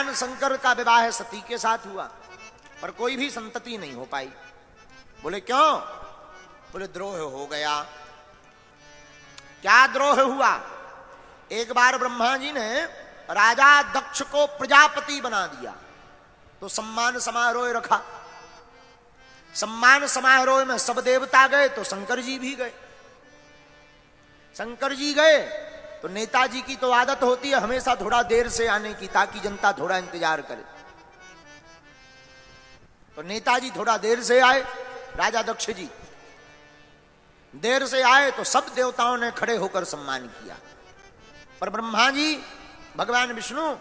भगवान शंकर का विवाह सती के साथ हुआ, पर कोई भी संतति नहीं हो पाई। बोले क्यों? बोले द्रोह हो गया। क्या द्रोह हुआ? एक बार ब्रह्मा जी ने राजा दक्ष को प्रजापति बना दिया, तो सम्मान समारोह रखा। सम्मान समारोह में सब देवता गए तो शंकर जी भी गए। शंकर जी गए तो नेताजी की तो आदत होती है हमेशा थोड़ा देर से आने की, ताकि जनता थोड़ा इंतजार करे। तो नेताजी थोड़ा देर से आए, राजा दक्ष जी देर से आए तो सब देवताओं ने खड़े होकर सम्मान किया, पर ब्रह्मा जी भगवान विष्णु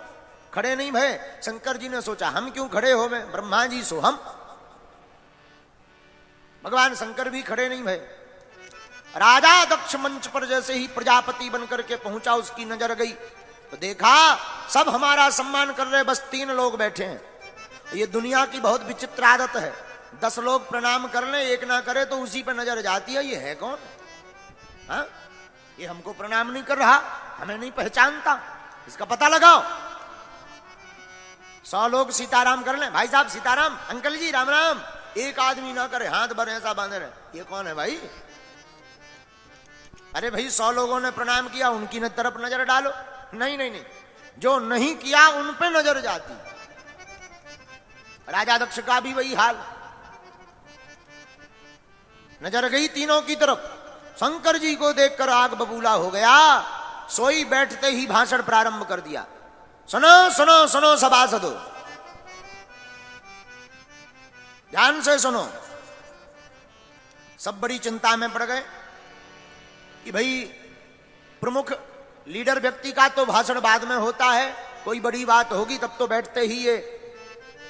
खड़े नहीं भये। शंकर जी ने सोचा हम क्यों खड़े हो गए, ब्रह्मा जी सो हम। भगवान शंकर भी खड़े नहीं भये। राजा दक्ष मंच पर जैसे ही प्रजापति बनकर के पहुंचा, उसकी नजर गई तो देखा सब हमारा सम्मान कर रहे, बस 3 लोग बैठे हैं। ये दुनिया की बहुत विचित्र आदत है, 10 लोग प्रणाम कर ले, एक ना करे तो उसी पर नजर जाती है, ये है कौन? हा? ये हमको प्रणाम नहीं कर रहा, हमें नहीं पहचानता, इसका पता लगाओ। 100 लोग सीताराम कर ले, भाई साहब सीताराम, अंकल जी राम राम, एक आदमी ना करे, हाथ भर ऐसा बांधे रहे, ये कौन है भाई? अरे भाई 100 लोगों ने प्रणाम किया, उनकी तरफ नजर डालो। नहीं नहीं नहीं, जो नहीं किया उन पे नजर जाती। राजा दक्ष का भी वही हाल, नजर गई तीनों की तरफ। शंकर जी को देखकर आग बबूला हो गया, सोई बैठते ही भाषण प्रारंभ कर दिया। सुनो सुनो सुनो सभासदों, ध्यान से सुनो। सब बड़ी चिंता में पड़ गए कि भाई प्रमुख लीडर व्यक्ति का तो भाषण बाद में होता है, कोई बड़ी बात होगी तब तो बैठते ही ये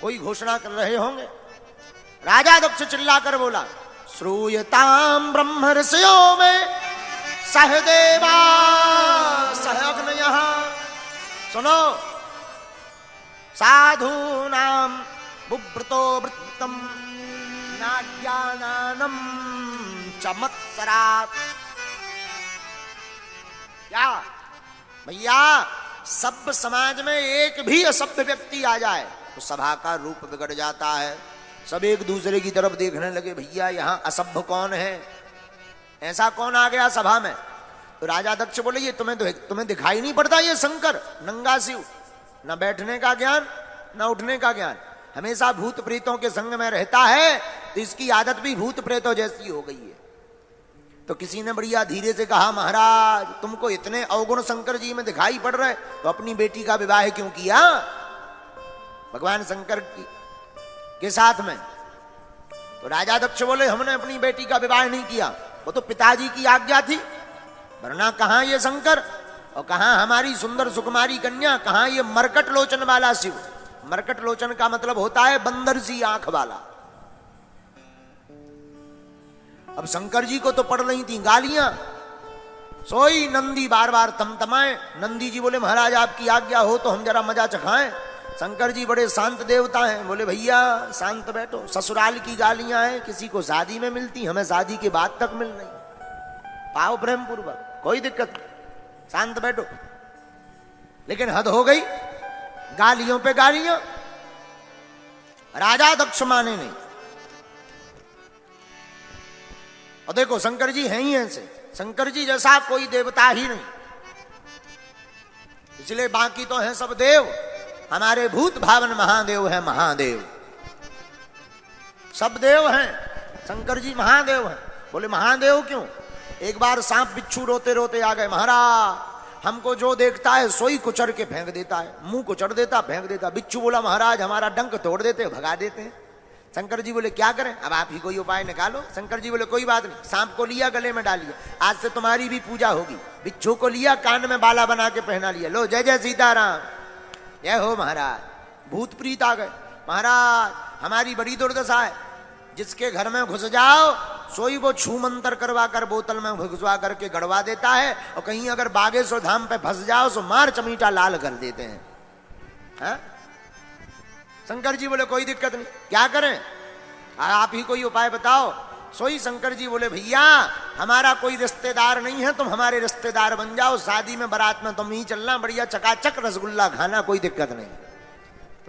कोई घोषणा कर रहे होंगे। राजा दक्ष चिल्लाकर बोला, श्रूयताम ब्रह्म ऋषियों में सहदेवा सहअग्नयः। सुनो, साधु नाम बुभृतो वृत्तम नाज्ञानानम चमत्सरात्। क्या भैया, सब समाज में एक भी असभ्य व्यक्ति आ जाए तो सभा का रूप बिगड़ जाता है। सब एक दूसरे की तरफ देखने लगे, भैया यहां असभ्य कौन है, ऐसा कौन आ गया सभा में? तो राजा दक्ष बोले, ये तुम्हें दिखाई नहीं पड़ता, ये शंकर नंगा शिव, न बैठने का ज्ञान न उठने का ज्ञान, हमेशा भूत प्रेतों के संग में रहता है, तो इसकी आदत भी भूत प्रेतों जैसी हो गई है। तो किसी ने बढ़िया धीरे से कहा, महाराज तुमको इतने अवगुण शंकर जी में दिखाई पड़ रहे तो अपनी बेटी का विवाह क्यों किया भगवान शंकर के साथ में? तो राजा दक्ष बोले, हमने अपनी बेटी का विवाह नहीं किया, वो तो पिताजी की आज्ञा थी, वरना कहां ये शंकर और कहां हमारी सुंदर सुकुमारी कन्या, कहां ये मरकट लोचन वाला शिव। मरकट लोचन का मतलब होता है बंदर सी आंख वाला। अब शंकर जी को तो पड़ रही थी गालियां, सोई नंदी बार बार तमतमाए। नंदी जी बोले, महाराज आपकी आज्ञा हो तो हम जरा मजा चखाएं। शंकर जी बड़े शांत देवता हैं, बोले भैया शांत बैठो, ससुराल की गालियां हैं, किसी को शादी में मिलती, हमें शादी के बाद तक मिल रही, पाओ प्रेम पूर्वक, कोई दिक्कत नहीं, शांत बैठो। लेकिन हद हो गई, गालियों पे गालियां। राजा दक्ष माने नहीं। और देखो शंकर जी हैं ही ऐसे, शंकर जी जैसा कोई देवता ही नहीं, इसलिए बाकी तो हैं सब देव, हमारे भूत भावन महादेव है, महादेव सब देव हैं, शंकर जी महादेव हैं। बोले महादेव क्यों? एक बार सांप बिच्छू रोते रोते आ गए, महाराज हमको जो देखता है सोई कुचर के फेंक देता है, मुंह कुचर देता फेंक देता। बिच्छू बोला, महाराज हमारा डंक तोड़ देते, भगा देते हैं। शंकर जी बोले, क्या करें, अब आप ही कोई उपाय निकालो। शंकर जी बोले, कोई बात नहीं, सांप को लिया गले में डाल लिया, आज से तुम्हारी भी पूजा होगी। बिच्छू को लिया, कान में बाला बना के पहना लिया, लो जय जय सीताराम, जय हो महाराज। भूत प्रीत आ गए, महाराज हमारी बड़ी दुर्दशा है, जिसके घर में घुस जाओ सोई वो छू मंतर करवा कर बोतल में घुसवा करके गड़वा देता है, और कहीं अगर बागेश्वर धाम पे फंस जाओ तो मार चमीटा लाल कर देते हैं। हा? शंकर जी बोले, कोई दिक्कत नहीं, क्या करें, आप ही कोई उपाय बताओ। सोई शंकर जी बोले, भैया हमारा कोई रिश्तेदार नहीं है, तुम हमारे रिश्तेदार बन जाओ, शादी में बारात में तुम ही चलना, बढ़िया चकाचक रसगुल्ला खाना, कोई दिक्कत नहीं।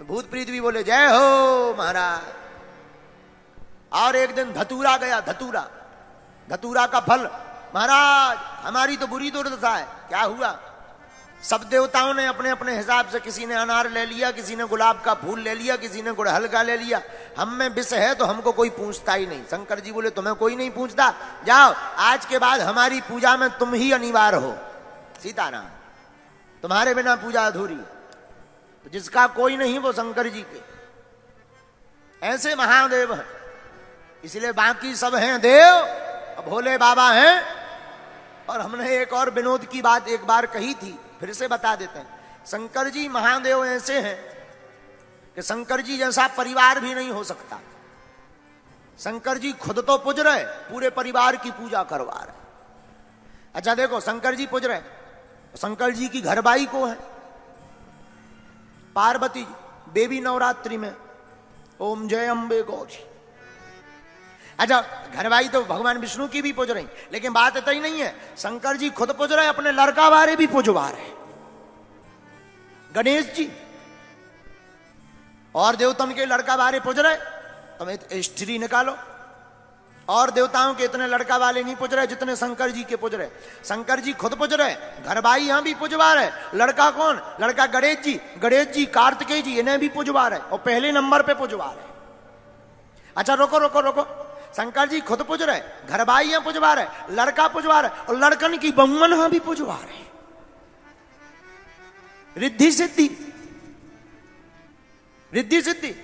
भूत प्रीत भी बोले जय हो महाराज। और एक दिन धतूरा गया, धतूरा का फल, महाराज हमारी तो बुरी दुर्दशा है। क्या हुआ? सब देवताओं ने अपने अपने हिसाब से, किसी ने अनार ले लिया, किसी ने गुलाब का फूल ले लिया, किसी ने गुड़हल का ले लिया। हम में विष है तो हमको कोई पूछता ही नहीं। शंकर जी बोले तुम्हें कोई नहीं पूछता, जाओ आज के बाद हमारी पूजा में तुम ही अनिवार्य हो। सीताराम, तुम्हारे बिना पूजा अधूरी। तो जिसका कोई नहीं वो शंकर जी के ऐसे महादेव है, इसलिए बाकी सब हैं देव, भोले बाबा हैं। और हमने एक और विनोद की बात एक बार कही थी, फिर से बता देते हैं। शंकर जी महादेव ऐसे हैं कि शंकर जी जैसा परिवार भी नहीं हो सकता। शंकर जी खुद तो पूज रहे, पूरे परिवार की पूजा करवा रहे। अच्छा देखो, शंकर जी पूज रहे, शंकर जी की घरबाई को है पार्वती जी, देवी नवरात्रि में ओम जय अम्बे गौरी। अच्छा घरवाई तो भगवान विष्णु की भी पूज रही, लेकिन बात इतना ही नहीं है। शंकर जी खुद पूज रहे, अपने लड़का वाले भी पूजवा रहे, गणेश जी और देवतम के लड़का वाले पूज रहे। तुम हिस्ट्री निकालो, और देवताओं के इतने लड़का वाले नहीं पूज रहे जितने शंकर जी के पूज रहे। शंकर जी खुद पूज रहे, घरवाई यहां भी पूजवा रहे। लड़का कौन? लड़का गणेश जी कार्तिकेय जी, इन्हें भी पूजवा रहे और पहले नंबर पे पूजवा रहे। अच्छा रोको, शंकर जी खुद पूज रहे, घरबाइयां पूजवा रहे, लड़का पूजवा रहे, और लड़कन की बहुमन भी पूजवा रहे। रिद्धि सिद्धि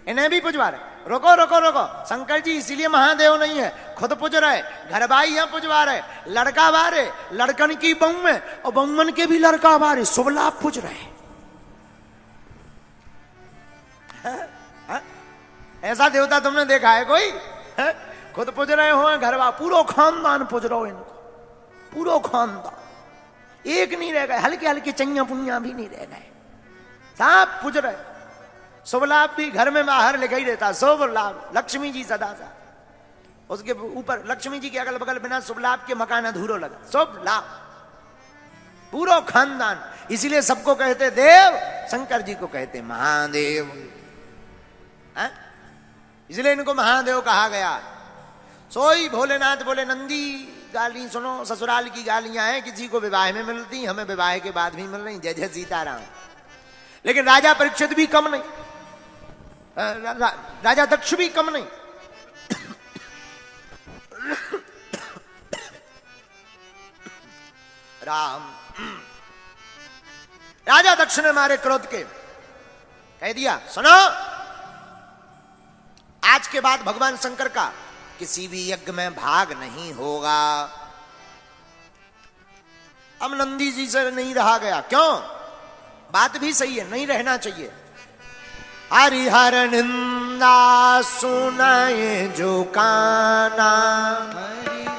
इन्हें भी पूजवा रहे। रोको, शंकर जी इसीलिए महादेव नहीं है, खुद पूज रहे, घरबाइयां पूजवा रहे, लड़का वारे, लड़कन की बहु में, और बहुमन के भी लड़का वारे, शुभ लाभ पूज रहे। ऐसा देवता तुमने देखा है कोई? है? खुद पूज रहे हो, घरवा, पूरा खानदान पूज रहे हो इनको, पूरा खानदान, एक नहीं रह गए, हल्के हल्के चैया पुनिया भी नहीं रह गए, सब पूज रहे। शुभ लाभ भी घर में बाहर लिखा ही रहता, शुभ लाभ, लक्ष्मी जी सदा सा, उसके ऊपर लक्ष्मी जी के अगल बगल बिना शुभ लाभ के मकान अधूरो लगा, शुभ लाभ, पूरा खानदान। इसीलिए सबको कहते देव, शंकर जी को कहते महादेव, इसलिए इनको महादेव कहा गया। सोई भोलेनाथ बोले नंदी गाली सुनो, ससुराल की गालियां हैं, किसी को विवाह में मिलती, हमें विवाह के बाद भी मिल रही, जय जय सीताराम। लेकिन राजा परीक्षित भी कम नहीं, राजा दक्ष भी कम नहीं। राम, राजा दक्ष ने मारे क्रोध के कह दिया सुनो, आज के बाद भगवान शंकर का किसी भी यज्ञ में भाग नहीं होगा। अब नंदी जी से नहीं रहा गया, क्यों? बात भी सही है, नहीं रहना चाहिए। हरिहर निंदा सुनाए जो काना,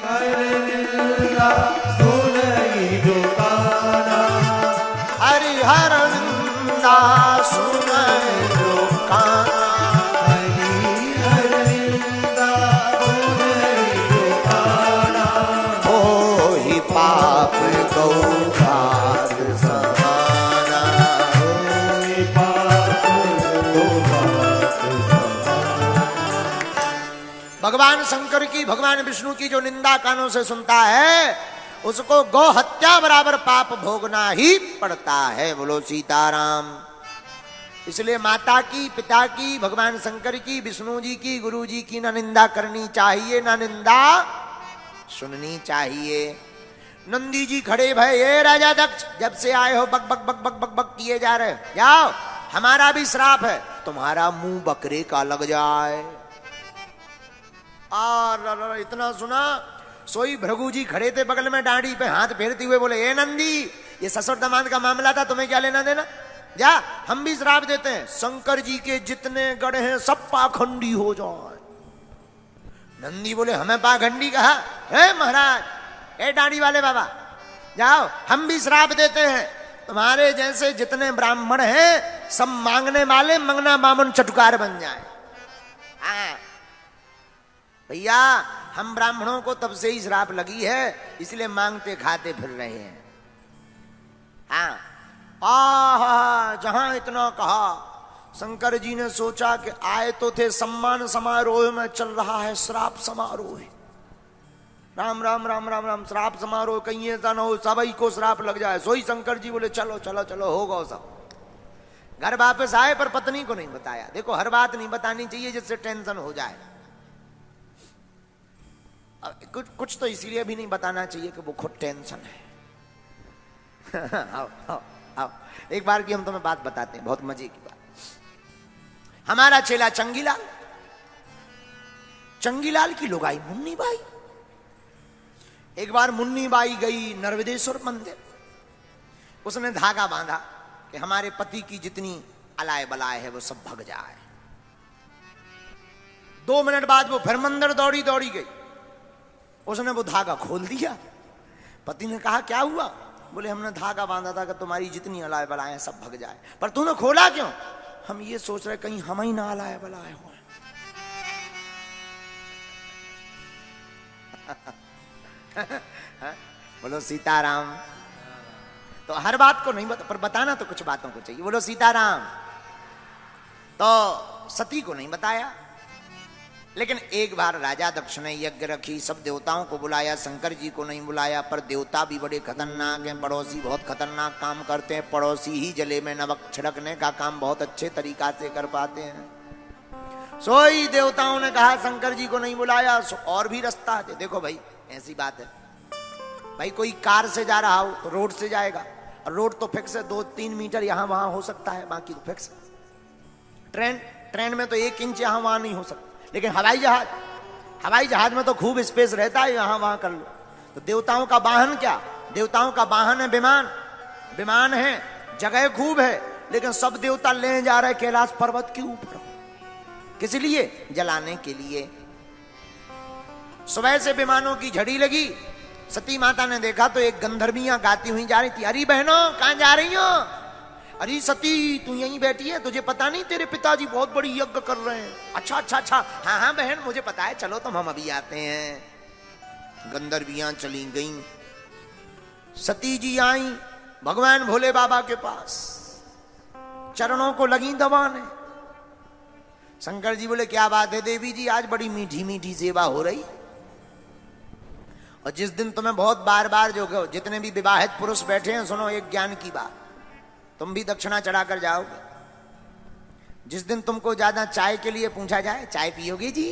हरिहर निंदा सुनाए जो काना, हरिहर निंदा सुनाए जो काना, पाप गौघात समाना, भगवान शंकर की, भगवान विष्णु की जो निंदा कानों से सुनता है उसको गौ हत्या बराबर पाप भोगना ही पड़ता है। बोलो सीताराम। इसलिए माता की, पिता की, भगवान शंकर की, विष्णु जी की, गुरु जी की ना निंदा करनी चाहिए, ना निंदा सुननी चाहिए। नंदी जी खड़े भय, ये राजा दक्ष जब से आए हो बक बक बक बक बक बक किए जा रहे, जाओ हमारा भी श्राप है, तुम्हारा मुंह बकरे का लग जाए। और इतना सुना, सोई भृगु जी खड़े थे बगल में, डांडी पे हाथ फेरते हुए बोले, ए नंदी, ये ससुर दामाद का मामला था, तुम्हें क्या लेना देना, जा हम भी श्राप देते हैं, शंकर जी के जितने गढ़ हैं सब पाखंडी हो जाए। नंदी बोले, हमें पाखंडी कहा है महाराज? ए डांडी वाले बाबा, जाओ हम भी श्राप देते हैं, तुम्हारे जैसे जितने ब्राह्मण हैं सब मांगने वाले मंगना बामन चटुकार बन जाए। भैया हम ब्राह्मणों को तब से ही श्राप लगी है, इसलिए मांगते खाते फिर रहे हैं। हाँ, जहां इतना कहा शंकर जी ने सोचा कि आए तो थे सम्मान समारोह में, चल रहा है श्राप समारोह। राम राम राम राम राम, श्राप समारोह कहीं ऐसा ना हो सभी को श्राप लग जाए। सोई शंकर जी बोले चलो चलो चलो होगा सब। घर वापस आए पर पत्नी को नहीं बताया। देखो हर बात नहीं बतानी चाहिए जिससे टेंशन हो जाए। कुछ तो इसीलिए भी नहीं बताना चाहिए कि वो खुद टेंशन है। आओ आओ आओ, एक बार की हम तुम्हें बात बताते हैं, बहुत मजे की बात। हमारा चेला चंगीलाल, चंगीलाल की लुगाई मुन्नी बाई। एक बार मुन्नी बाई गई नर्मदेश्वर मंदिर। उसने धागा बांधा कि हमारे पति की जितनी अलाय बलाय है वो सब भग जाए। 2 मिनट बाद वो फिर मंदिर दौड़ी दौड़ी गई। उसने वो धागा खोल दिया। पति ने कहा क्या हुआ? बोले हमने धागा बांधा था कि तुम्हारी जितनी अलाय बलाय है सब भग जाए। पर तूने खोला क्यों? हम ये सोच रहे कहीं हम ही ना अलाय बलाय हो। बोलो सीताराम। तो हर बात को नहीं बता, पर बताना तो कुछ बातों को चाहिए। बोलो सीताराम। तो सती को नहीं बताया, लेकिन एक बार राजा दक्ष ने यज्ञ रखी, सब देवताओं को बुलाया, शंकर जी को नहीं बुलाया। पर देवता भी बड़े खतरनाक हैं, पड़ोसी बहुत खतरनाक काम करते हैं। पड़ोसी ही जले में नमक छिड़कने का काम बहुत अच्छे तरीका से कर पाते हैं। सोई देवताओं ने कहा शंकर जी को नहीं बुलाया, और भी रास्ता है। देखो भाई ऐसी बात है भाई, कोई कार से जा रहा हो तो रोड से जाएगा, और रोड तो फिक्स है, 2-3 मीटर यहां वहां हो सकता है, बाकी तो फिक्स है। ट्रेन में तो 1 इंच यहां वहां नहीं हो सकता। लेकिन हवाई जहाज में तो खूब स्पेस रहता है, यहां वहां कर लो। तो देवताओं का वाहन क्या? देवताओं का वाहन है विमान। विमान है, जगह खूब है, लेकिन सब देवता ले जा रहे कैलाश पर्वत के ऊपर। किस लिए? जलाने के लिए। सुबह से विमानों की झड़ी लगी। सती माता ने देखा तो एक गंधर्वियां गाती हुई जा रही थी। अरे बहनों कहां जा रही हो? अरे सती तू यहीं बैठी है, तुझे पता नहीं तेरे पिताजी बहुत बड़ी यज्ञ कर रहे हैं? अच्छा अच्छा अच्छा, हाँ हाँ बहन मुझे पता है, चलो तुम हम अभी आते हैं। गंधर्वियां चली गईं। सती जी आई भगवान भोले बाबा के पास, चरणों को लगी दबाने। शंकर जी बोले क्या बात है देवी जी, आज बड़ी मीठी मीठी सेवा हो रही। और जिस दिन तुम्हें बहुत बार बार जो जितने भी विवाहित पुरुष बैठे हैं, सुनो एक ज्ञान की बात, तुम भी दक्षिणा चढ़ाकर जाओगे। जिस दिन तुमको ज्यादा चाय के लिए पूछा जाए, चाय पियोगे जी?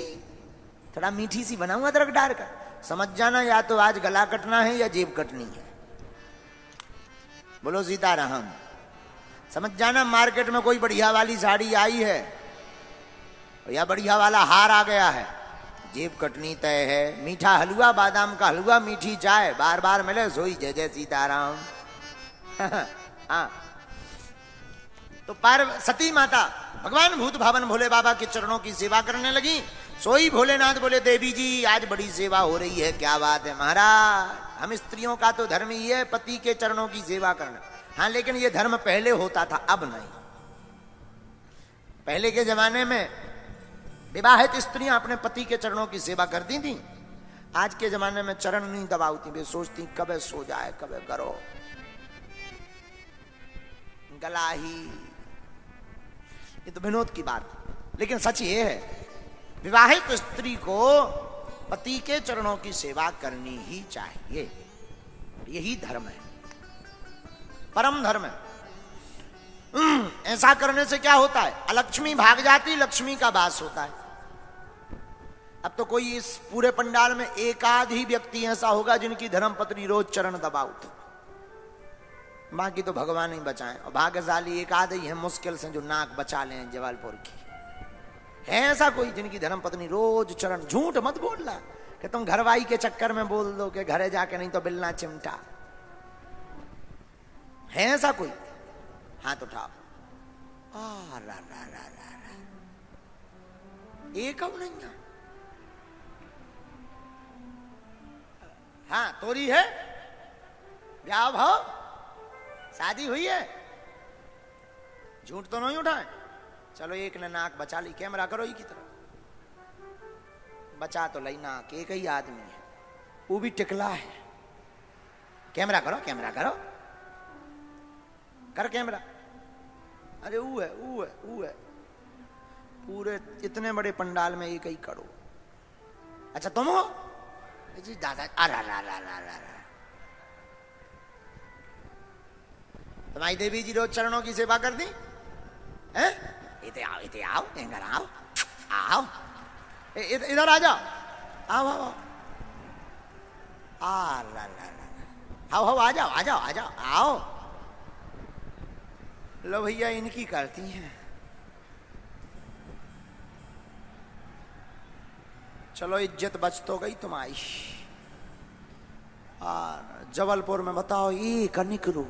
थोड़ा मीठी सी बनाऊं अदरक डालकर, समझ जाना या तो आज गला कटना है या जेब कटनी है। बोलो सीताराम। समझ जाना मार्केट में कोई बढ़िया वाली साड़ी आई है या बढ़िया वाला हार आ गया है, जेब कटनी तय है। मीठा हलवा, बादाम का हलवा, मीठी चाय बार बार मिले, सोई जय जय सीताराम। हाँ तो सती माता भगवान भूत भावन भोले बाबा के चरणों की सेवा करने लगी। सोई भोलेनाथ बोले देवी जी आज बड़ी सेवा हो रही है। क्या बात है महाराज, हम स्त्रियों का तो धर्म ही है पति के चरणों की सेवा करना। हाँ लेकिन ये धर्म पहले होता था, अब नहीं। पहले के जमाने में विवाहित स्त्रियां अपने पति के चरणों की सेवा करती थी। आज के जमाने में चरण नहीं दबाती, वे सोचती कब सो जाए कब करो, गला ही। ये तो विनोद की बात, लेकिन सच ये है विवाहित स्त्री को पति के चरणों की सेवा करनी ही चाहिए। यही धर्म है, परम धर्म है। ऐसा करने से क्या होता है? अलक्ष्मी भाग जाती, लक्ष्मी का वास होता है। अब तो कोई इस पूरे पंडाल में एक आध ही व्यक्ति ऐसा होगा जिनकी धर्मपत्नी रोज चरण दबाओ, बाकी तो भगवान ही बचाएं। और भाग्यशाली एक आध ही है मुश्किल से जो नाक बचा लें जबलपुर की। है ऐसा कोई जिनकी धर्मपत्नी रोज चरण? झूठ मत बोलना कि तुम घरवाई के चक्कर में बोल दो कि घरे जाके नहीं तो बिलना चिमटा। है ऐसा कोई? हाथ उठाओ। एक अब नहीं है। हाँ तोरी है, ब्याह भाव, शादी हुई है, झूठ तो नहीं उठाए। चलो एक ने नाक बचा ली, कैमरा करो ही की तरफ, बचा तो लई नाक। एक ही आदमी है, वो भी टिकला है। कैमरा करो, कैमरा करो, कर कैमरा। अरे वो है, वो है, वो है। पूरे इतने बड़े पंडाल में एक ही करो। अच्छा तुम हो जी दादा? अरा रा रा रा रा रा। तुम्हारी देवी जी रोज चरणों की सेवा कर दी हैं? इधर आओ, इधर आओ, इधर आओ, आओ, इधर आ जाओ, आओ आओ, आ ला ला ला, आओ आ जाओ, आ जाओ, आ जाओ, आओ। लो भैया इनकी करती हैं। चलो इज्जत बच तो गई तुम्हारी। जबलपुर में बताओ एक निकरू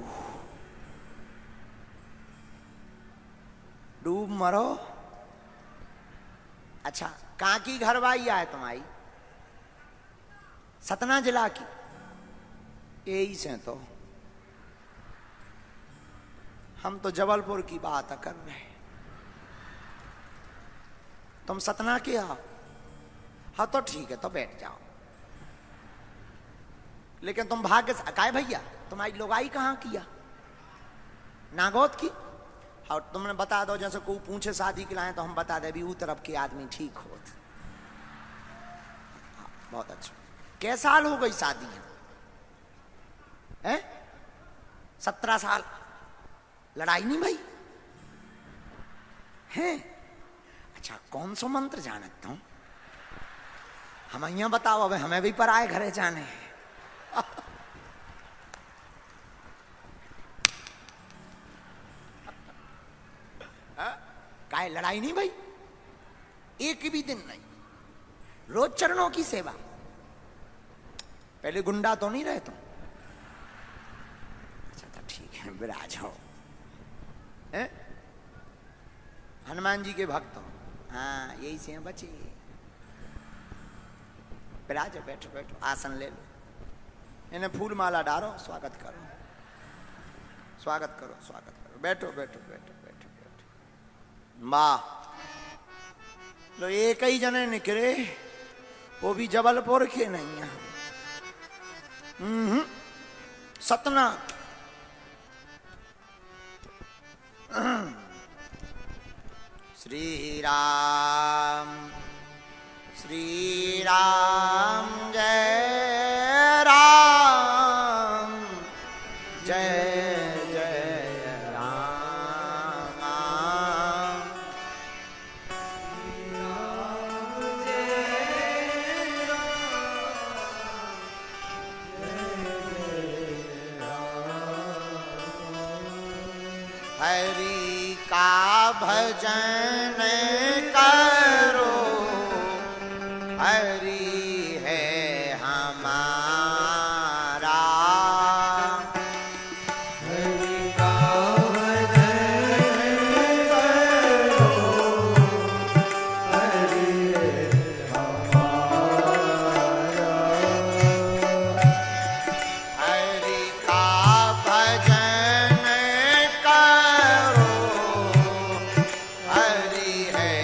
डूब मरो। अच्छा कहाँ की घरवाई है तुम्हारी? सतना जिला की? यही से तो हम तो जबलपुर की बात कर रहे। तुम सतना के आओ? हाँ तो ठीक है, तो बैठ जाओ। लेकिन तुम भाग्य से काय भैया तुम्हारी लोगाई कहाँ किया? नागौद की? और तुमने बता दो, जैसे कोई पूछे शादी के लाए तो हम बता दे भी वो तरफ के आदमी ठीक हो। बहुत अच्छा। कैसा साल हो गई शादी है? 17 साल। लड़ाई नहीं भाई है? अच्छा कौन सा मंत्र जानता हूं? हम यहाँ बताओ, अब हमें भी पर आए घरे जाने। काय लड़ाई नहीं भाई, एक भी दिन नहीं, रोज चरणों की सेवा। पहले गुंडा तो नहीं रहे तुम? अच्छा तो ठीक है, विराज हो। हनुमान जी के भक्त हो? हाँ यही से बचे। विराज हो, बैठो बैठो, आसन ले लो, इन्हें फूल माला डालो, स्वागत करो, स्वागत करो, स्वागत करो, बैठो बैठो बैठो बैठो बैठो। वाह, लो एक ही जने निकले, वो भी जबलपुर के नहीं है, सतना। श्री राम श्री राम जय राम जय जय राम। हरि का भजन करो, हरि है हमारा। हरि का भजन करो, हरि है हमारा। हरि का भजन करो, हरि है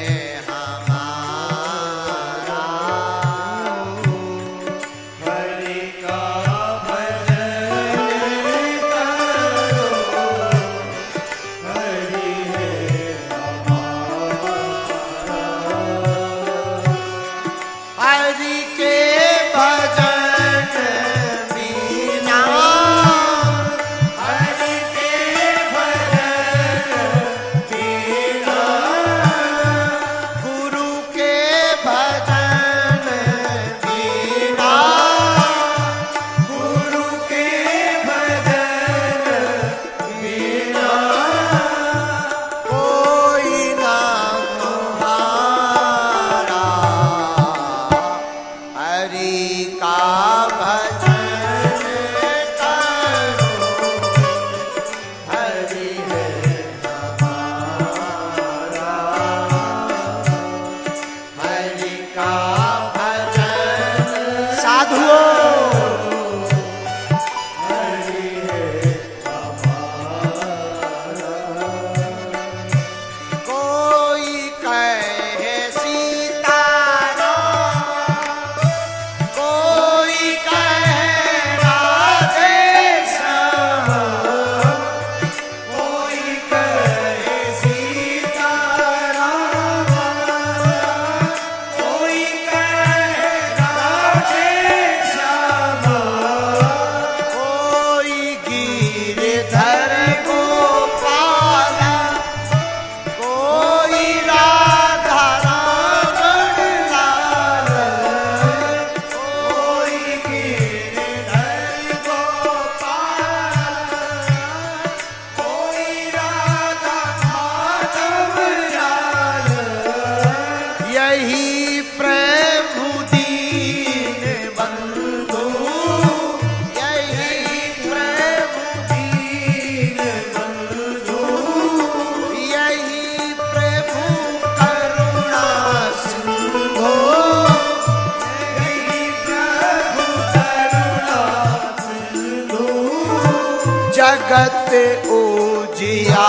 जगत उजियारा,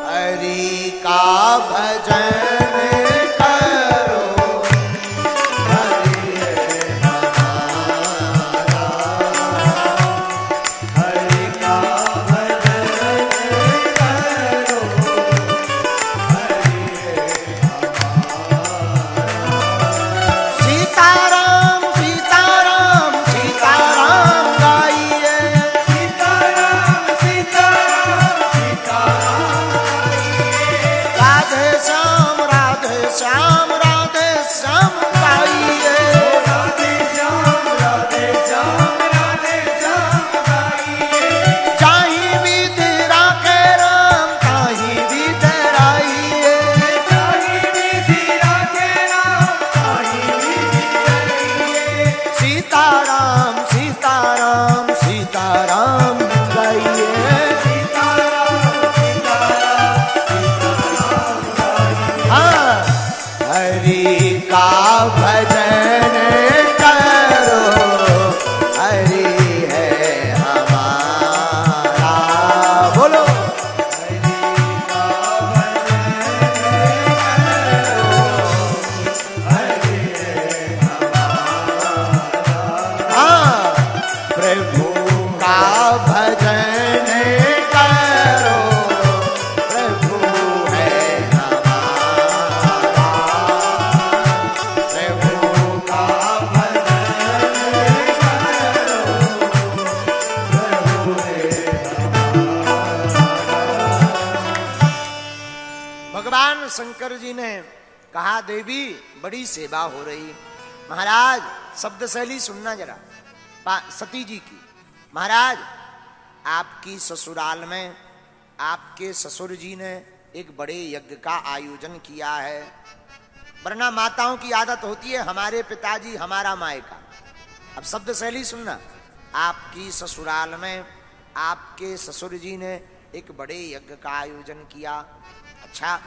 हरि का भजन करो, हरि है हमारा, हरि का भजन करो, हरि है हमारा। सीताराम सीताराम सीताराम गाइए, सीताराम सीताराम सीताराम गाइए, राधे श्याम राधे श्याम राधे श्याम गाइए, राधे श्याम राधे श्याम राधे श्याम गाइए। चाहि विधि राखे राम ताहि विधि राइए, चाहि विधि राखे राम ताहि विधि राइए। सीताराम सीताराम सीताराम गाइए, सीताराम सीताराम सीताराम गाइए। हाँ, हरि का भजन करो, हरि है हमारा। बोलो, हरि का भजन करो, हरि है हमारा। हाँ, प्रभु का भजन करो, प्रभु है हमारा, प्रभु का भजन करो, प्रभु है हमारा। भगवान शंकर जी ने कहा, देवी बड़ी सेवा हो रही। महाराज शब्द शैली सुनना जरा सती जी की। महाराज, आपकी ससुराल में आपके ससुर जी ने एक बड़े यज्ञ का आयोजन किया है। वरना माताओं की आदत होती है हमारे पिताजी हमारा मायका। अब शब्द शैली सुनना, आपकी ससुराल में आपके ससुर जी ने एक बड़े यज्ञ का आयोजन किया। अच्छा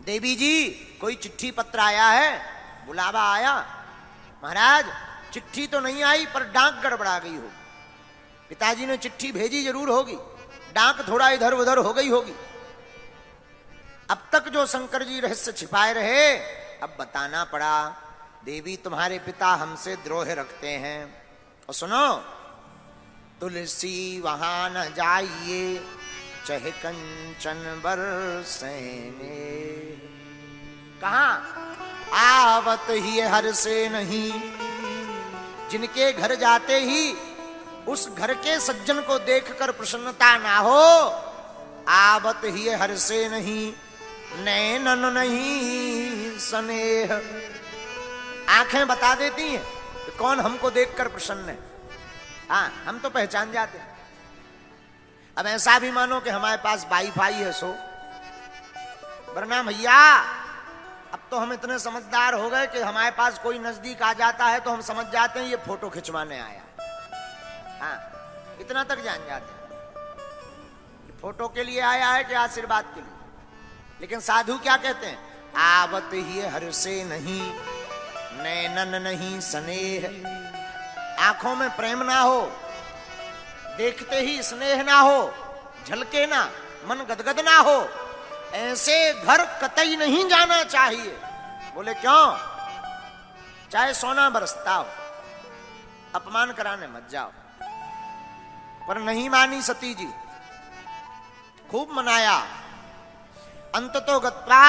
देवी जी, कोई चिट्ठी पत्र आया है, बुलावा आया? महाराज चिट्ठी तो नहीं आई, पर डाक गड़बड़ा गई होगी। पिताजी ने चिट्ठी भेजी जरूर होगी, डाक थोड़ा इधर उधर हो गई होगी। अब तक जो शंकर जी रहस्य छिपाए रहे, अब बताना पड़ा। देवी तुम्हारे पिता हमसे द्रोह रखते हैं। और सुनो, तुलसी वहां न जाइए, चहे कंचन बरसेने। कहां? आवत ही हर से नहीं। जिनके घर जाते ही उस घर के सज्जन को देखकर प्रसन्नता ना हो, आवत ही हर से नहीं, नैनन नहीं स्नेह। आंखें बता देती हैं कि कौन हमको देखकर प्रसन्न है। हाँ, हम तो पहचान जाते हैं। अब ऐसा भी मानो कि हमारे पास वाईफाई है सो, वरना भैया अब तो हम इतने समझदार हो गए कि हमारे पास कोई नजदीक आ जाता है तो हम समझ जाते हैं ये फोटो खिंचवाने आया। हाँ, इतना तक जान जाते हैं फोटो के लिए आया है कि आशीर्वाद के लिए। लेकिन साधु क्या कहते हैं? आवत ही हर से नहीं, नैनन नहीं स्नेह। आंखों में प्रेम ना हो, देखते ही स्नेह ना हो, झलके ना, मन गदगद ना हो, ऐसे घर कतई नहीं जाना चाहिए। बोले क्यों? चाहे सोना बरसता हो, अपमान कराने मत जाओ। पर नहीं मानी सती जी, खूब मनाया। अंत तो गत्वा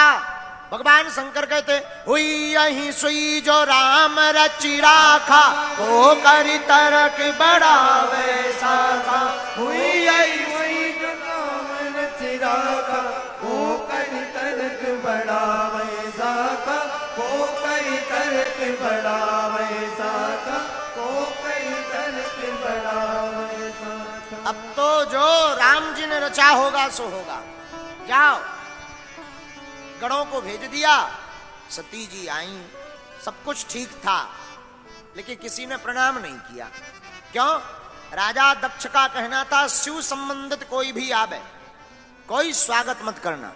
भगवान शंकर कहते, हुई यही सुई जो राम रचि राखा, वो करी तरक बड़ा वैसा था। हुई यही सुई जो राम रचि राखा, वो करी तरक बड़ा वैसा था, वो करी तरक बड़ा वैसा था, वो करी तरक बड़ा वैसा था। अब तो जो राम जी ने रचा होगा सो होगा। जाओ, गणों को भेज दिया। सती जी आई, सब कुछ ठीक था, लेकिन किसी ने प्रणाम नहीं किया। क्यों? राजा दक्ष का कहना था, शिव संबंधित कोई भी आवे, कोई स्वागत मत करना।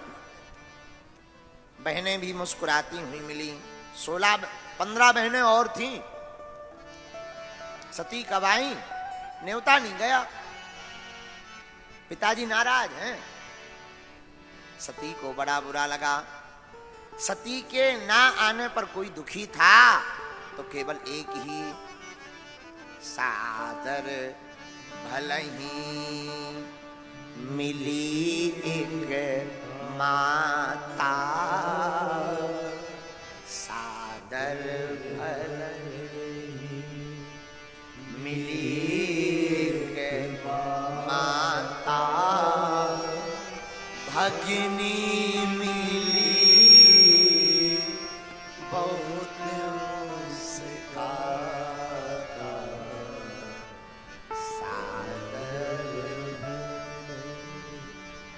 बहनें भी मुस्कुराती हुई मिली। 15 बहनें और थीं। सती कब आई? न्योता नहीं गया, पिताजी नाराज हैं। सती को बड़ा बुरा लगा। सती के ना आने पर कोई दुखी था तो केवल एक ही, सादर भलही मिली एक माता, सादर भलही मिली एक माता, भगिनी मिली बहुत मुस्काता,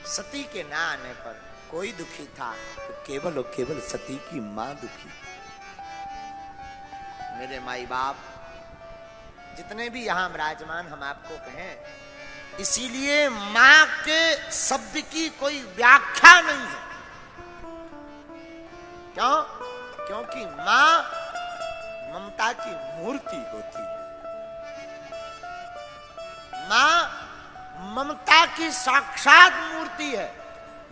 सती के ना आने पर कोई दुखी था तो केवल और केवल सती की मां दुखी। मेरे माई बाप जितने भी यहां विराजमान, हम आपको कहें, इसीलिए मां के शब्द की कोई व्याख्या नहीं है। क्यों? क्योंकि मां ममता की मूर्ति होती है। मां ममता की साक्षात मूर्ति है।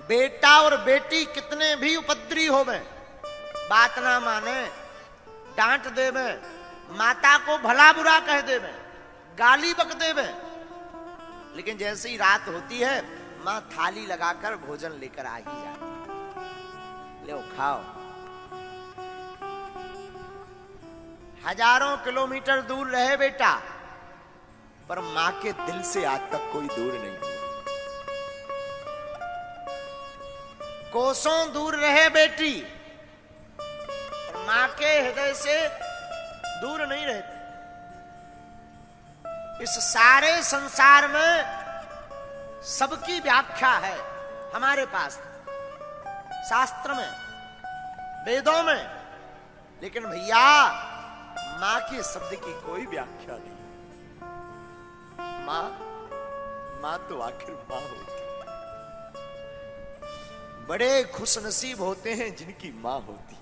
बेटा और बेटी कितने भी उपद्रवी होवे, बात ना माने, डांट देवे, माता को भला बुरा कह देवे, गाली बक देवे, लेकिन जैसे ही रात होती है मां थाली लगाकर भोजन लेकर आ ही जाती। ले खाओ। हजारों किलोमीटर दूर रहे बेटा, पर मां के दिल से आज तक कोई दूर नहीं हुआ। कोसों दूर रहे बेटी, पर मां के हृदय से दूर नहीं रहती। इस सारे संसार में सबकी व्याख्या है हमारे पास, शास्त्र में, वेदों में, लेकिन भैया मां के शब्द की कोई व्याख्या नहीं। मां तो आखिर मां होती। बड़े खुश नसीब होते हैं जिनकी मां होती है।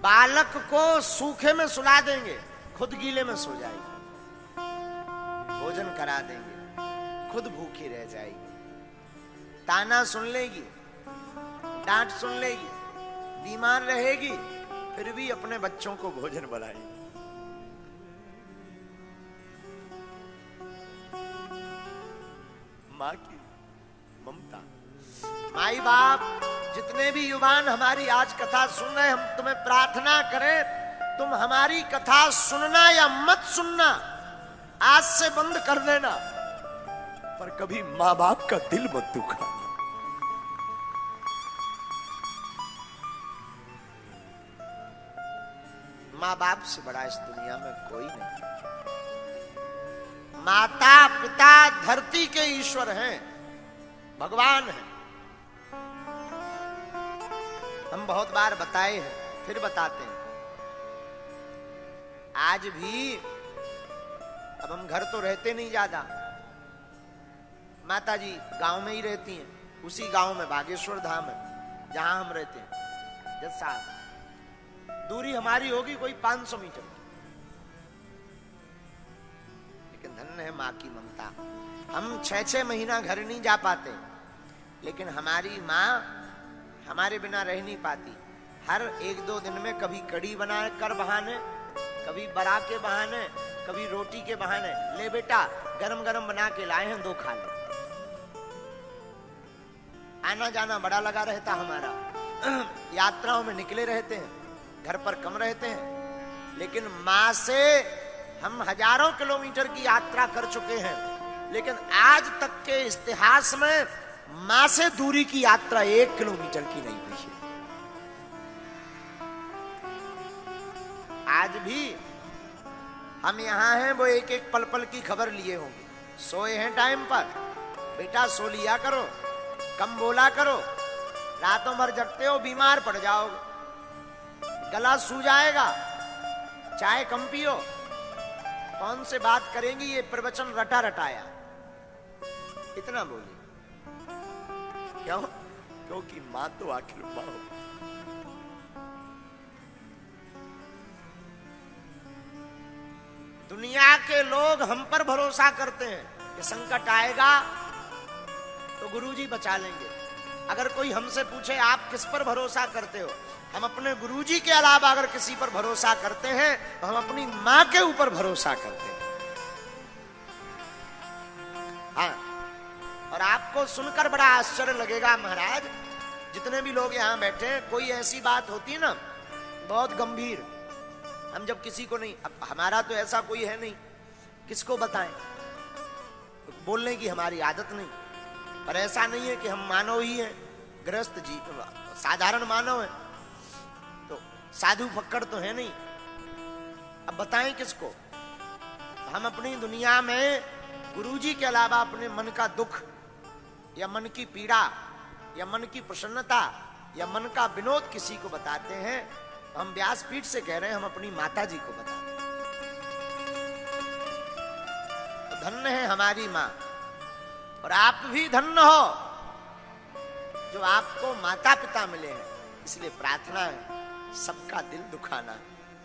बालक को सूखे में सुला देंगे, खुद गीले में सो जाएगी। भोजन करा देंगे, खुद भूखी रह जाएगी। ताना सुन लेगी, डांट सुन लेगी, बीमार रहेगी, फिर भी अपने बच्चों को भोजन बनाएगी। मां की ममता। माई बाप जितने भी युवान हमारी आज कथा सुन रहे, हम तुम्हें प्रार्थना करें, तुम हमारी कथा सुनना या मत सुनना आज से बंद कर देना, पर कभी मां बाप का दिल मत दुखाना। मां बाप से बड़ा इस दुनिया में कोई नहीं। माता पिता धरती के ईश्वर हैं, भगवान हैं। हम बहुत बार बताए हैं, फिर बताते हैं। आज भी, अब हम घर तो रहते नहीं ज्यादा, माता जी गांव में ही रहती हैं, उसी गांव में बागेश्वर धाम है जहां हम रहते हैं। 10 साल दूरी हमारी होगी कोई 500 मीटर, लेकिन धन्य है मां की ममता। हम 6-6 महीना घर नहीं जा पाते, लेकिन हमारी मां हमारे बिना रह नहीं पाती। हर 1-2 दिन में कभी कड़ी बना कर बहाने, कभी बड़ा के बहाने, कभी रोटी के बहाने, ले बेटा गरम गरम बना के लाए हैं, 2 खा ले। आना जाना बड़ा लगा रहता हमारा, यात्राओं में निकले रहते हैं, घर पर कम रहते हैं, लेकिन मां से हम हजारों किलोमीटर की यात्रा कर चुके हैं, लेकिन आज तक के इतिहास में मां से दूरी की यात्रा 1 किलोमीटर की नहीं हुई है। आज भी हम यहां हैं, वो एक एक पल पल की खबर लिए होंगे। सोए हैं टाइम पर, बेटा सो लिया करो, कम बोला करो, रातों भर जगते हो बीमार पड़ जाओगे, गला सूज जाएगा, चाय कम पियो, कौन से बात करेंगी, ये प्रवचन रटा रटाया, इतना बोली। क्यों? क्योंकि मां तो आखिर मां होती। दुनिया के लोग हम पर भरोसा करते हैं कि संकट आएगा तो गुरुजी बचा लेंगे। अगर कोई हमसे पूछे आप किस पर भरोसा करते हो, हम अपने गुरुजी के अलावा अगर किसी पर भरोसा करते हैं तो हम अपनी मां के ऊपर भरोसा करते हैं। हाँ, और आपको सुनकर बड़ा आश्चर्य लगेगा महाराज, जितने भी लोग यहां बैठे हैं, कोई ऐसी बात होती है ना बहुत गंभीर, हम जब किसी को नहीं, अब हमारा तो ऐसा कोई है नहीं, किसको बताएं, बोलने की हमारी आदत नहीं, पर ऐसा नहीं है कि हम मानव ही हैं, गृहस्थ जी साधारण मानव है, तो साधु फक्कड़ तो है नहीं। अब बताएं किसको? हम अपनी दुनिया में गुरुजी के अलावा अपने मन का दुख या मन की पीड़ा या मन की प्रसन्नता या मन का विनोद किसी को बताते हैं, हम व्यासपीठ से कह रहे हैं हम अपनी माता जी को बताते हैं। तो धन्य है हमारी मां, और आप भी धन्य हो जो आपको माता पिता मिले हैं। इसलिए प्रार्थना है सबका दिल दुखाना,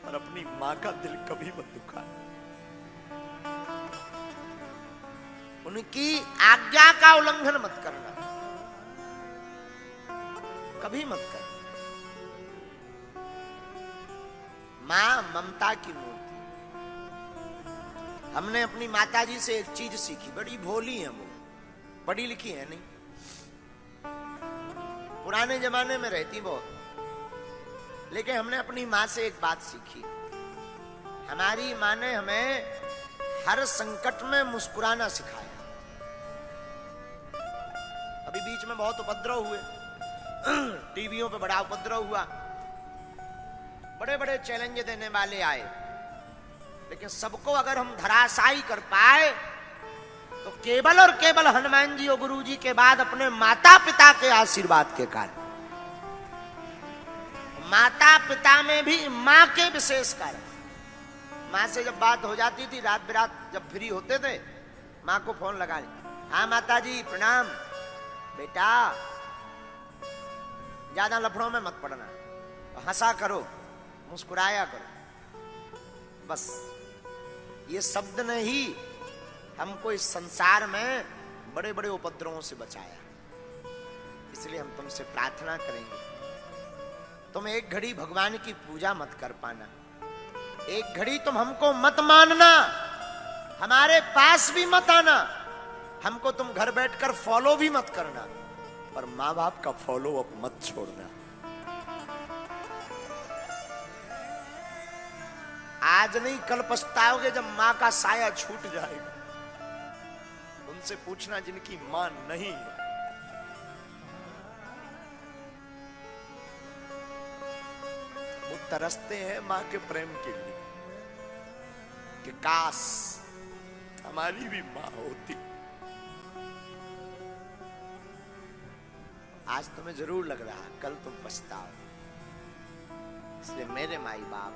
और अपनी मां का दिल कभी मत दुखाना। उनकी आज्ञा का उल्लंघन मत करना, कभी मत करना। मां ममता की मूर्ति। हमने अपनी माता जी से एक चीज सीखी, बड़ी भोली है वो, पढ़ी लिखी है नहीं, पुराने जमाने में रहती बहुत, लेकिन हमने अपनी मां से एक बात सीखी। हमारी मां ने हमें हर संकट में मुस्कुराना सिखाया। अभी बीच में बहुत उपद्रव हुए, टीवियों पे बड़ा उपद्रव हुआ, बड़े बड़े चैलेंज देने वाले आए, लेकिन सबको अगर हम धराशायी कर पाए तो केवल और केवल हनुमान जी और गुरु जी के बाद अपने माता पिता के आशीर्वाद के कारण। माता पिता में भी मां के विशेष कारण। मां से जब बात हो जाती थी, रात बिरात जब फ्री होते थे, मां को फोन लगा ली, हाँ माता जी प्रणाम, बेटा ज्यादा लफड़ों में मत पड़ना, हंसा करो, मुस्कुराया करो। बस ये शब्द ने ही हमको इस संसार में बड़े बड़े उपद्रवों से बचाया। इसलिए हम तुमसे प्रार्थना करेंगे, तुम एक घड़ी भगवान की पूजा मत कर पाना, एक घड़ी तुम हमको मत मानना, हमारे पास भी मत आना, हमको तुम घर बैठकर फॉलो भी मत करना, पर माँ बाप का फॉलो अप मत छोड़ना। आज नहीं कल पछताओगे जब मां का साया छूट जाएगा। उनसे पूछना जिनकी मां नहीं है। वो तरसते हैं मां के प्रेम के लिए कि काश हमारी भी मां होती। आज तुम्हें जरूर लग रहा, कल तुम पछताओ। इसलिए मेरे माई बाप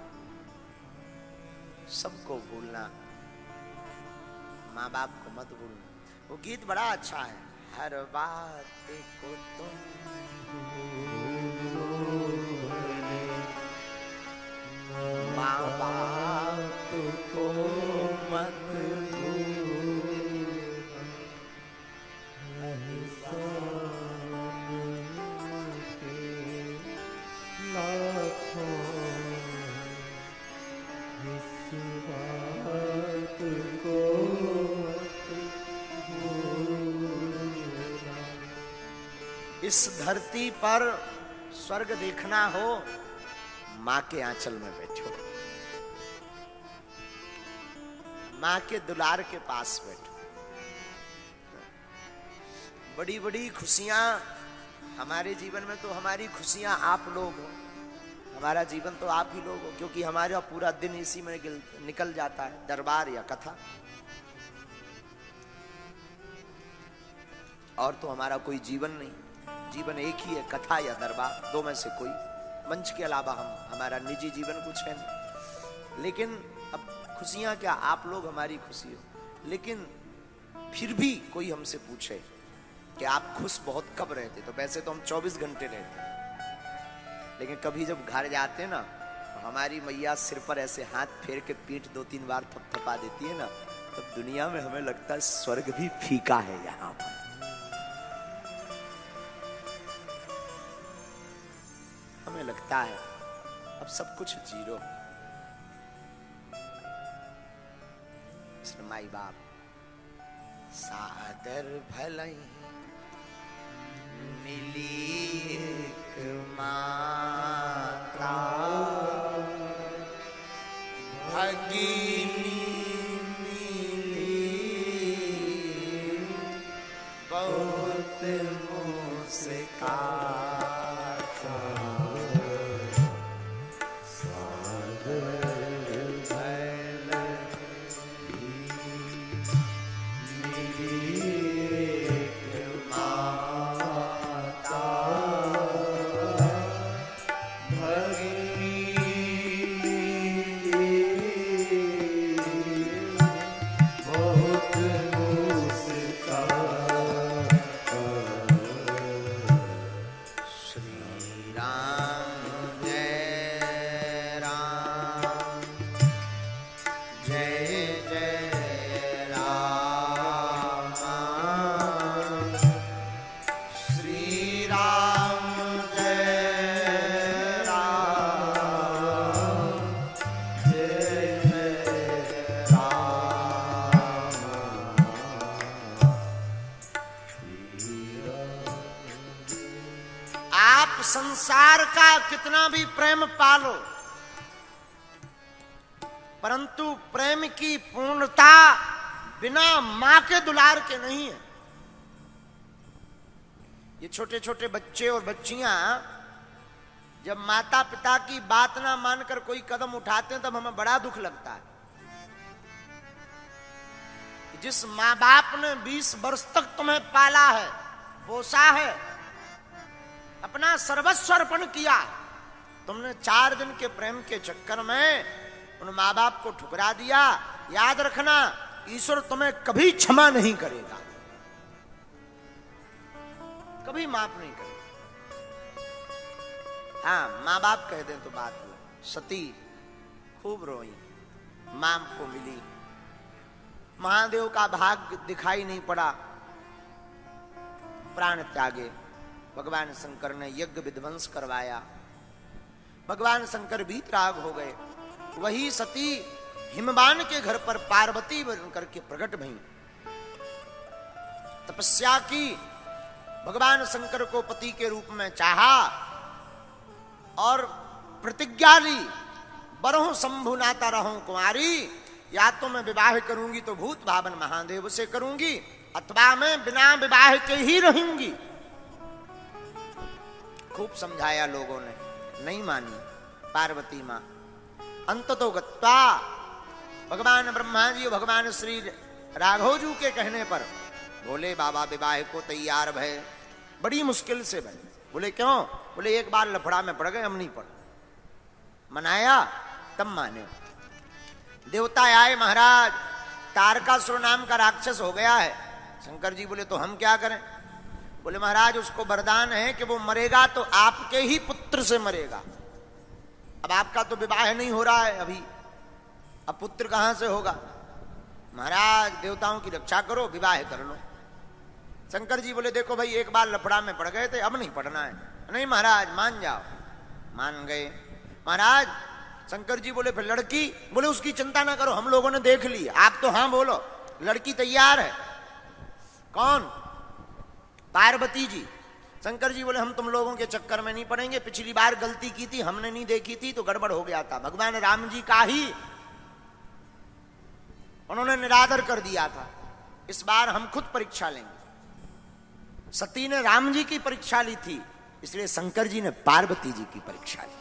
सबको भूलना, माँ बाप को मत भूलना। वो गीत बड़ा अच्छा है, हर बात को तुम माँ बाप को मत इस धरती पर स्वर्ग देखना हो, मां के आंचल में बैठो, मां के दुलार के पास बैठो। बड़ी बड़ी खुशियां हमारे जीवन में, तो हमारी खुशियां आप लोग हो, हमारा जीवन तो आप ही लोग हो, क्योंकि हमारा पूरा दिन इसी में निकल जाता है, दरबार या कथा। और तो हमारा कोई जीवन नहीं, जीवन एक ही है, कथा या दरबार, दो में से कोई। मंच के अलावा हमारा निजी जीवन कुछ है नहीं। लेकिन अब खुशियां क्या, आप लोग हमारी खुशी हो। लेकिन फिर भी कोई हमसे पूछे कि आप खुश बहुत कब रहते, तो वैसे तो हम 24 घंटे रहते, लेकिन कभी जब घर जाते ना तो हमारी मैया सिर पर ऐसे हाथ फेर के पीठ 2-3 बार थपथपा देती है ना, तब दुनिया में हमें लगता है स्वर्ग भी फीका है यहां पर। हमें लगता है अब सब कुछ जीरो। माई बाप सादर भलई मिली एक माता, भगिनी मिली बहुत मुस्काता। संसार का कितना भी प्रेम पालो, परंतु प्रेम की पूर्णता बिना मां के दुलार के नहीं है। ये छोटे छोटे बच्चे और बच्चियां जब माता पिता की बात ना मानकर कोई कदम उठाते हैं तब हमें बड़ा दुख लगता है। जिस मां बाप ने 20 वर्ष तक तुम्हें पाला है, पोसा है, अपना सर्वस्व अर्पण किया, तुमने 4 दिन के प्रेम के चक्कर में उन माँ बाप को ठुकरा दिया। याद रखना, ईश्वर तुम्हें कभी क्षमा नहीं करेगा, कभी माफ नहीं करेगा। हाँ, माँ बाप कह दें तो बात हो। सती खूब रोई, मां को मिली, महादेव का भाग्य दिखाई नहीं पड़ा, प्राण त्यागे। भगवान शंकर ने यज्ञ विध्वंस करवाया, भगवान शंकर वीतराग हो गए। वही सती हिमवान के घर पर पार्वती बनकर के प्रकट भई, तपस्या की, भगवान शंकर को पति के रूप में चाहा और प्रतिज्ञा ली, बरहु शंभु नाता रहूं कुमारी, या तो मैं विवाह करूंगी तो भूत भावन महादेव से करूंगी, अथवा मैं बिना विवाह के ही रहूंगी। खूब समझाया लोगों ने, नहीं मानी पार्वती मां। अंततो गत्वा भगवान ब्रह्मा जी, भगवान श्री राघव जी के कहने पर बोले बाबा विवाह को तैयार भय, बड़ी मुश्किल से भय। बोले क्यों? बोले एक बार लफड़ा में पड़ गए, हम नहीं पड़े। मनाया तब माने। देवता आए, महाराज तारकासुर नाम का राक्षस हो गया है। शंकर जी बोले तो हम क्या करें? बोले महाराज उसको वरदान है कि वो मरेगा तो आपके ही पुत्र से मरेगा। अब आपका तो विवाह नहीं हो रहा है अभी, अब पुत्र कहां से होगा? महाराज देवताओं की रक्षा करो, विवाह कर लो। शंकर जी बोले देखो भाई, एक बार लफड़ा में पड़ गए थे, अब नहीं पड़ना है। नहीं महाराज मान जाओ। मान गए। महाराज शंकर जी बोले फिर लड़की? बोले उसकी चिंता ना करो, हम लोगों ने देख ली, आप तो हाँ बोलो, लड़की तैयार है। कौन? पार्वती जी। शंकर जी बोले हम तुम लोगों के चक्कर में नहीं पड़ेंगे, पिछली बार गलती की थी, हमने नहीं देखी थी तो गड़बड़ हो गया था, भगवान राम जी का ही उन्होंने निरादर कर दिया था, इस बार हम खुद परीक्षा लेंगे। सती ने राम जी की परीक्षा ली थी, इसलिए शंकर जी ने पार्वती जी की परीक्षा ली।